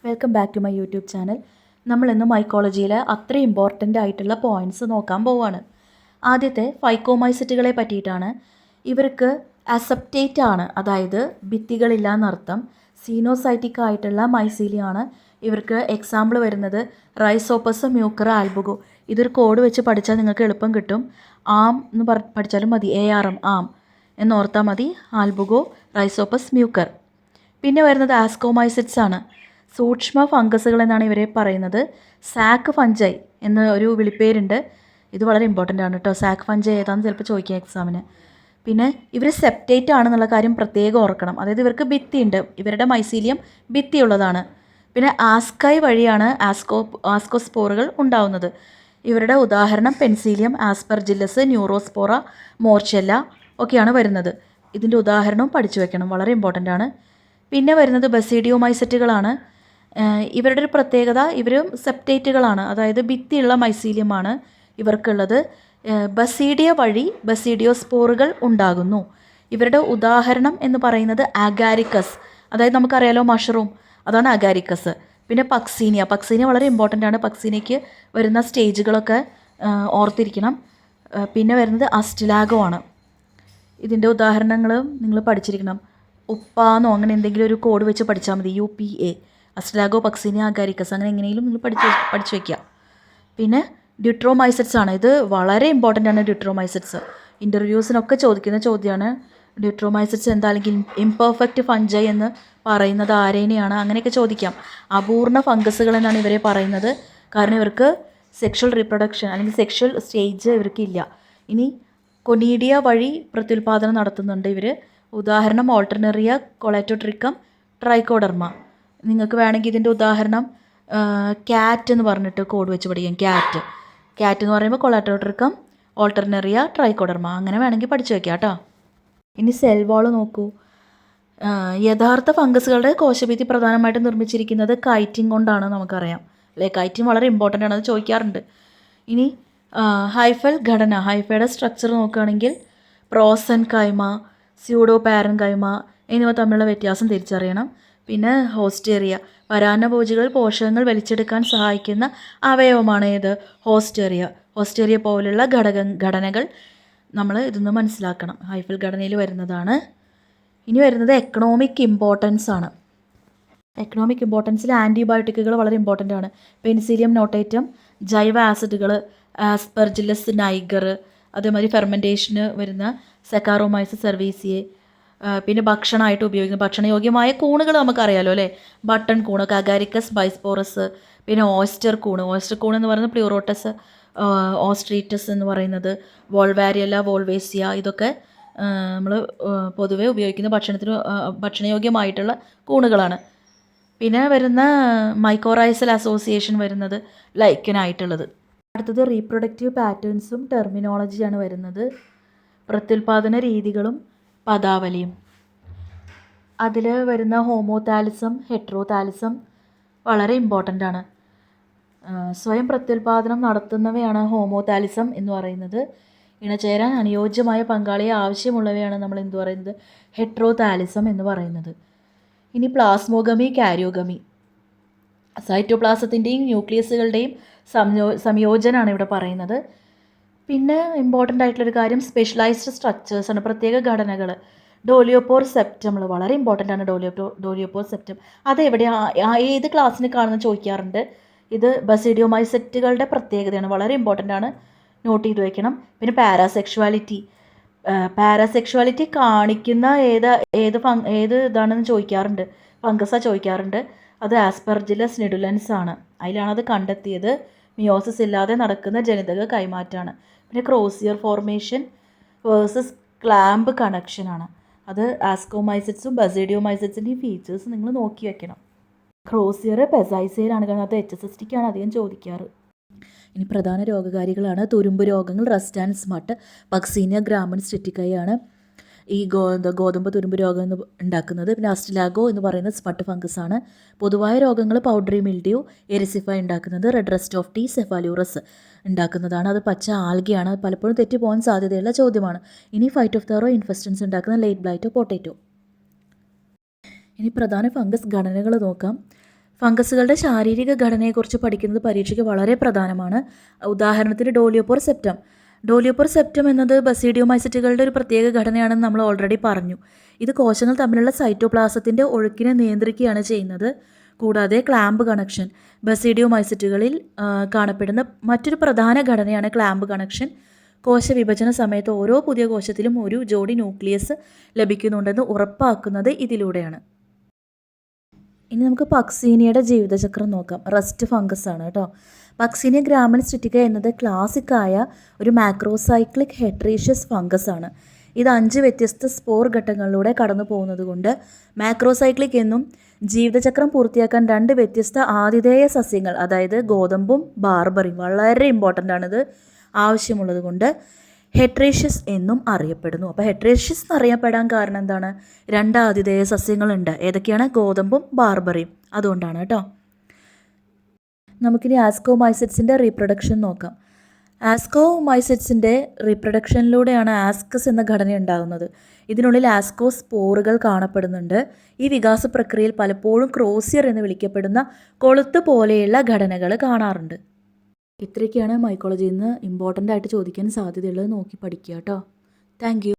Welcome back to my YouTube channel. നമ്മളിന്ന് മൈക്കോളജിയിലെ അത്ര ഇമ്പോർട്ടൻ്റ് ആയിട്ടുള്ള പോയിൻറ്റ്സ് നോക്കാൻ പോവുകയാണ്. ആദ്യത്തെ ഫൈക്കോമൈസറ്റുകളെ പറ്റിയിട്ടാണ്. ഇവർക്ക് അസെപ്റ്റേറ്റ് ആണ്, അതായത് ഭിത്തികളില്ല എന്നർത്ഥം. സീനോസൈറ്റിക് ആയിട്ടുള്ള മൈസീലിയാണ്. ഇവർക്ക് എക്സാമ്പിൾ വരുന്നത് റൈസോപ്പസ്, മ്യൂക്കർ, ആൽബുഗോ. ഇതൊരു കോഡ് വെച്ച് പഠിച്ചാൽ നിങ്ങൾക്ക് എളുപ്പം കിട്ടും. ആം എന്ന് പഠിച്ചാലും മതി, ARM ആം എന്നോർത്താൽ മതി. ആൽബുഗോ, റൈസോപ്പസ്, മ്യൂക്കർ. പിന്നെ വരുന്നത് ആസ്കോമൈസിറ്റ്സ് ആണ്. സൂക്ഷ്മ ഫംഗസുകൾ എന്നാണ് ഇവരെ പറയുന്നത്. സാക്ക് ഫഞ്ചൈ എന്ന ഒരു വിളിപ്പേരുണ്ട്. ഇത് വളരെ ഇമ്പോർട്ടൻ്റ് ആണ് കേട്ടോ. സാക്ക് ഫഞ്ചൈ ഏതാണെന്ന് ചിലപ്പോൾ ചോദിക്കാം എക്സാമിന്. പിന്നെ ഇവർ സെപ്റ്റേറ്റ് ആണെന്നുള്ള കാര്യം പ്രത്യേകം ഓർക്കണം. അതായത് ഇവർക്ക് ഭിത്തിയുണ്ട്, ഇവരുടെ മൈസീലിയം ഭിത്തിയുള്ളതാണ്. പിന്നെ ആസ്കൈ വഴിയാണ് ആസ്കോസ്പോറുകൾ ഉണ്ടാവുന്നത്. ഇവരുടെ ഉദാഹരണം പെൻസീലിയം, ആസ്പെർജില്ലസ്, ന്യൂറോസ്പോറ, മോർച്ചെല്ല ഒക്കെയാണ് വരുന്നത്. ഇതിൻ്റെ ഉദാഹരണവും പഠിച്ചു വെക്കണം, വളരെ ഇമ്പോർട്ടൻ്റ് ആണ്. പിന്നെ വരുന്നത് ബസീഡിയോമൈസറ്റുകളാണ്. ഇവരുടെ ഒരു പ്രത്യേകത, ഇവരും സെപ്റ്റേറ്റുകളാണ്, അതായത് ഭിത്തിയുള്ള മൈസീലിയമാണ് ഇവർക്കുള്ളത്. ബസീഡിയ വഴി ബസീഡിയോസ്പോറുകൾ ഉണ്ടാകുന്നു. ഇവരുടെ ഉദാഹരണം എന്ന് പറയുന്നത് അഗാരിക്കസ്, അതായത് നമുക്കറിയാലോ മഷ്റൂം, അതാണ് അഗാരിക്കസ്. പിന്നെ പക്സീനിയ വളരെ ഇമ്പോർട്ടൻ്റ് ആണ്. പക്സീനിയയ്ക്ക് വരുന്ന സ്റ്റേജുകളൊക്കെ ഓർത്തിരിക്കണം. പിന്നെ വരുന്നത് അസ്റ്റിലാഗോ ആണ്. ഇതിൻ്റെ ഉദാഹരണങ്ങളും നിങ്ങൾ പഠിച്ചിരിക്കണം. ഉപ്പാന്നോ അങ്ങനെ എന്തെങ്കിലും ഒരു കോഡ് വെച്ച് പഠിച്ചാൽ മതി. UPA, അസ്റ്റിലാഗോ, പക്സീനിയ, അഗാരിക്കസ്, അങ്ങനെ എങ്ങനെയെങ്കിലും നിങ്ങൾ പഠിച്ചു വയ്ക്കുക. പിന്നെ ഡ്യൂട്രോമൈസറ്റ്സ് ആണ്. ഇത് വളരെ ഇമ്പോർട്ടൻ്റ് ആണ്. ഡ്യൂട്രോമൈസറ്റ്സ് ഇൻ്റർവ്യൂസിനൊക്കെ ചോദിക്കുന്ന ചോദ്യമാണ്. ഡ്യൂട്രോമൈസറ്റ്സ് എന്താ, അല്ലെങ്കിൽ ഇംപെർഫെക്റ്റ് ഫഞ്ചൈ എന്ന് പറയുന്നത് ആരേനെയാണ്, അങ്ങനെയൊക്കെ ചോദിക്കാം. അപൂർണ ഫംഗസുകൾ എന്നാണ് ഇവരെ പറയുന്നത്. കാരണം ഇവർക്ക് സെക്ഷൽ റീപ്രൊഡക്ഷൻ അല്ലെങ്കിൽ സെക്ഷൽ സ്റ്റേജ് ഇവർക്കില്ല. ഇനി കൊനീഡിയ വഴി പ്രത്യുൽപാദനം നടത്തുന്നുണ്ട് ഇവർ. ഉദാഹരണം ഓൾട്ടർനെറിയ, കൊളാറ്റോട്രിക്കം, ട്രൈക്കോഡർമ. നിങ്ങൾക്ക് വേണമെങ്കിൽ ഇതിൻ്റെ ഉദാഹരണം ക്യാറ്റ് എന്ന് പറഞ്ഞിട്ട് കോഡ് വെച്ച് പഠിക്കാം. ക്യാറ്റ് എന്ന് പറയുമ്പോൾ കൊളാറ്റോട്രിക്കം, ഓൾട്ടർനെറിയ, ട്രൈക്കോഡർമ, അങ്ങനെ വേണമെങ്കിൽ പഠിച്ചു വയ്ക്കാം കേട്ടോ. ഇനി സെൽ വാൾ നോക്കൂ. യഥാർത്ഥ ഫംഗസുകളുടെ കോശഭിത്തി പ്രധാനമായിട്ടും നിർമ്മിച്ചിരിക്കുന്നത് കൈറ്റിൻ കൊണ്ടാണ്, നമുക്കറിയാം അല്ലേ. കൈറ്റിൻ വളരെ ഇമ്പോർട്ടൻ്റ് ആണ്, അത് ചോദിക്കാറുണ്ട്. ഇനി ഹൈഫൽ ഘടന, ഹൈഫയുടെ സ്ട്രക്ചർ നോക്കുകയാണെങ്കിൽ പ്രോസൻ കൈമ, സ്യൂഡോ പാരൻ കൈമ എന്നിവ തമ്മിലുള്ള വ്യത്യാസം തിരിച്ചറിയണം. പിന്നെ ഹോസ്റ്റേറിയ, പരാന്നഭോജികൾ പോഷകങ്ങൾ വലിച്ചെടുക്കാൻ സഹായിക്കുന്ന അവയവമാണ് ഏത്, ഹോസ്റ്റേറിയ പോലുള്ള ഘടനകൾ നമ്മൾ ഇതൊന്ന് മനസ്സിലാക്കണം. ഹൈഫൽ ഘടനയിൽ വരുന്നതാണ്. ഇനി വരുന്നത് എക്കണോമിക് ഇമ്പോർട്ടൻസ് ആണ്. എക്കണോമിക് ഇമ്പോർട്ടൻസിൽ ആൻറ്റിബയോട്ടിക്കുകൾ വളരെ ഇമ്പോർട്ടൻ്റ് ആണ്. പെനിസിലിയം നോട്ടേറ്റം, ജൈവ ആസിഡുകൾ, ആസ്പെർജില്ലസ് നൈഗർ, അതേമാതിരി ഫെർമെൻറ്റേഷന് വരുന്ന സെക്കാറോമൈസസ് സെർവീസിയെ. പിന്നെ ഭക്ഷണമായിട്ട് ഉപയോഗിക്കുന്ന ഭക്ഷണയോഗ്യമായ കൂണുകൾ നമുക്കറിയാലോ അല്ലേ. ബട്ടൺ കൂണ്, അഗാരിക്കസ് ബൈസ്പോറസ്, പിന്നെ ഓസ്റ്റർ കൂൺ എന്ന് പറയുന്നത് പ്ലൂറോട്ടസ് ഓസ്ട്രീറ്റസ് എന്ന് പറയുന്നത്, വോൾവാരിയല്ല, വോൾവേസിയ, ഇതൊക്കെ നമ്മൾ പൊതുവെ ഉപയോഗിക്കുന്ന ഭക്ഷണയോഗ്യമായിട്ടുള്ള കൂണുകളാണ്. പിന്നെ വരുന്ന മൈക്കോറൈസൽ അസോസിയേഷൻ വരുന്നത് ലൈക്കനായിട്ടുള്ളത്. അടുത്തത് റീപ്രൊഡക്റ്റീവ് പാറ്റേൺസും ടെർമിനോളജിയാണ് വരുന്നത്. പ്രത്യുൽപാദന രീതികളും പദാവലിയും. അതിൽ വരുന്ന ഹോമോതാലിസം, ഹെട്രോതാലിസം വളരെ ഇമ്പോർട്ടൻ്റ് ആണ്. സ്വയം പ്രത്യുൽപാദനം നടത്തുന്നവയാണ് ഹോമോതാലിസം എന്ന് പറയുന്നത്. ഇണചേരാൻ അനുയോജ്യമായ പങ്കാളിയെ ആവശ്യമുള്ളവയാണ് നമ്മൾ എന്ത് പറയുന്നത്, ഹെട്രോതാലിസം എന്ന് പറയുന്നത്. ഇനി പ്ലാസ്മോഗമി, കാരിയോഗമി, സൈറ്റോപ്ലാസത്തിൻ്റെയും ന്യൂക്ലിയസുകളുടെയും സംയോജനമാണ് ഇവിടെ പറയുന്നത്. പിന്നെ ഇമ്പോർട്ടൻ്റ് ആയിട്ടുള്ളൊരു കാര്യം സ്പെഷ്യലൈസ്ഡ് സ്ട്രക്ചേഴ്സാണ്, പ്രത്യേക ഘടനകൾ. ഡോലിയോപോർ സെപ്റ്റം വളരെ ഇമ്പോർട്ടൻ്റ് ആണ്. ഡോലിയോപോർ സെപ്റ്റം അതെവിടെയാണ്, ഏത് ക്ലാസ്സിന് കാണുന്ന ചോദിക്കാറുണ്ട്. ഇത് ബസീഡിയോമൈസെറ്റുകളുടെ പ്രത്യേകതയാണ്, വളരെ ഇമ്പോർട്ടൻ്റ് ആണ്, നോട്ട് ചെയ്ത് വയ്ക്കണം. പിന്നെ പാരാസെക്ഷുവാലിറ്റി കാണിക്കുന്ന ഏത് ഇതാണെന്ന് ചോദിക്കാറുണ്ട്, ഫംഗസാണ് ചോദിക്കാറുണ്ട്. അത് ആസ്പെർജില്ലസ് നിഡുലൻസ് ആണ്. അതിലാണത് കണ്ടെത്തിയത്. മിയോസിസ് ഇല്ലാതെ നടക്കുന്ന ജനിതക കൈമാറ്റമാണ്. പിന്നെ ക്രോസിയർ ഫോർമേഷൻ വേഴ്സസ് ക്ലാമ്പ് കണക്ഷനാണ്. അത് ആസ്കോമൈസറ്റ്സും ബസീഡിയോമൈസറ്റ്സിൻ്റെയും ഫീച്ചേഴ്സ് നിങ്ങൾ നോക്കി വെക്കണം. ക്രോസിയർ പെസൈസയിലാണ്, കാരണം അത് HSST ആണ് അധികം ചോദിക്കാറ്. ഇനി പ്രധാന രോഗകാരികളാണ് തുരുമ്പ് രോഗങ്ങൾ, റസ്റ്റ് ആൻഡ് സ്മട്ട്, പക്സീനിയ, ഗ്രാമൻ സ്റ്റിറ്റിക്കൈയാണ് ഈ ഗോതമ്പ് തുരുമ്പ് രോഗം എന്ന് ഉണ്ടാക്കുന്നത്. പിന്നെ അസ്റ്റിലാഗോ എന്ന് പറയുന്നത് സ്മട്ട് ഫംഗസ് ആണ്. പൊതുവായ രോഗങ്ങൾ പൗഡറി മിൽഡ്യൂ, എരിസിഫൈ ഉണ്ടാക്കുന്നത്, റെഡ് റസ്റ്റ് ഓഫ് ടീ, സെഫാലൂറസ് ഉണ്ടാക്കുന്നതാണ്. അത് പച്ച ആൽഗയാണ്. പലപ്പോഴും തെറ്റിപ്പോകാൻ സാധ്യതയുള്ള ചോദ്യമാണ്. ഇനി ഫൈറ്റോഫ്തോറോ ഇൻഫെസ്റ്റൻസ് ഉണ്ടാക്കുന്ന ലേറ്റ് ബ്ലൈറ്റോ പൊട്ടാറ്റോ. ഇനി പ്രധാന ഫംഗസ് ഘടനകൾ നോക്കാം. ഫംഗസുകളുടെ ശാരീരിക ഘടനയെക്കുറിച്ച് പഠിക്കുന്നത് പരീക്ഷയ്ക്ക് വളരെ പ്രധാനമാണ്. ഉദാഹരണത്തിന് ഡോലിയോപോർ സെപ്റ്റം. ഡോലിയോപോർ സെപ്റ്റം എന്നത് ബസീഡിയോമൈസിറ്റുകളുടെ ഒരു പ്രത്യേക ഘടനയാണെന്ന് നമ്മൾ ഓൾറെഡി പറഞ്ഞു. ഇത് കോശങ്ങൾ തമ്മിലുള്ള സൈറ്റോപ്ലാസത്തിൻ്റെ ഒഴുക്കിനെ നിയന്ത്രിക്കുകയാണ് ചെയ്യുന്നത്. കൂടാതെ ക്ലാമ്പ് കണക്ഷൻ. ബസീഡിയോമൈസിറ്റുകളിൽ കാണപ്പെടുന്ന മറ്റൊരു പ്രധാന ഘടനയാണ് ക്ലാമ്പ് കണക്ഷൻ. കോശവിഭജന സമയത്ത് ഓരോ പുതിയ കോശത്തിലും ഒരു ജോഡി ന്യൂക്ലിയസ് ലഭിക്കുന്നുണ്ടെന്ന് ഉറപ്പാക്കുന്നത് ഇതിലൂടെയാണ്. ഇനി നമുക്ക് പക്സീനിയയുടെ ജീവിതചക്രം നോക്കാം. റസ്റ്റ് ഫംഗസ് ആണ് കേട്ടോ. പക്സീനിയ ഗ്രാമൻ സ്റ്റിറ്റിക്ക എന്നത് ക്ലാസിക്കായ ഒരു മാക്രോസൈക്ലിക് ഹെട്രീഷ്യസ് ഫംഗസ് ആണ്. ഇത് 5 വ്യത്യസ്ത സ്പോർ ഘട്ടങ്ങളിലൂടെ കടന്നു പോകുന്നത് കൊണ്ട് മാക്രോസൈക്ലിക് എന്നും ജീവിതചക്രം പൂർത്തിയാക്കാൻ 2 വ്യത്യസ്ത ആതിഥേയ സസ്യങ്ങൾ, അതായത് ഗോതമ്പും ബാർബറിയും, വളരെ ഇമ്പോർട്ടൻ്റ് ആണിത്, ആവശ്യമുള്ളത് കൊണ്ട് ഹെട്രീഷ്യസ് എന്നും അറിയപ്പെടുന്നു. അപ്പോൾ ഹെട്രീഷ്യസ് എന്നറിയപ്പെടാൻ കാരണം എന്താണ്? 2 ആതിഥേയ സസ്യങ്ങളുണ്ട്. ഏതൊക്കെയാണ്? ഗോതമ്പും ബാർബറിയും. അതുകൊണ്ടാണ് കേട്ടോ. നമുക്കിനി ആസ്കോമൈസെറ്റ്സിൻ്റെ റീപ്രൊഡക്ഷൻ നോക്കാം. ആസ്കോമൈസെറ്റ്സിൻ്റെ റീപ്രൊഡക്ഷനിലൂടെയാണ് ആസ്കസ് എന്ന ഘടന ഉണ്ടാകുന്നത്. ഇതിനുള്ളിൽ ആസ്കോസ്പോറുകൾ കാണപ്പെടുന്നുണ്ട്. ഈ വികാസ പ്രക്രിയയിൽ പലപ്പോഴും ക്രോസിയർ എന്ന് വിളിക്കപ്പെടുന്ന കൊളുത്ത് പോലെയുള്ള ഘടനകൾ കാണാറുണ്ട്. ഇത്രയൊക്കെയാണ് മൈക്കോളജിയിൽ നിന്ന് ഇമ്പോർട്ടൻ്റ് ആയിട്ട് ചോദിക്കാൻ സാധ്യതയുള്ളത്. നോക്കി പഠിക്കുക കേട്ടോ. Thank you.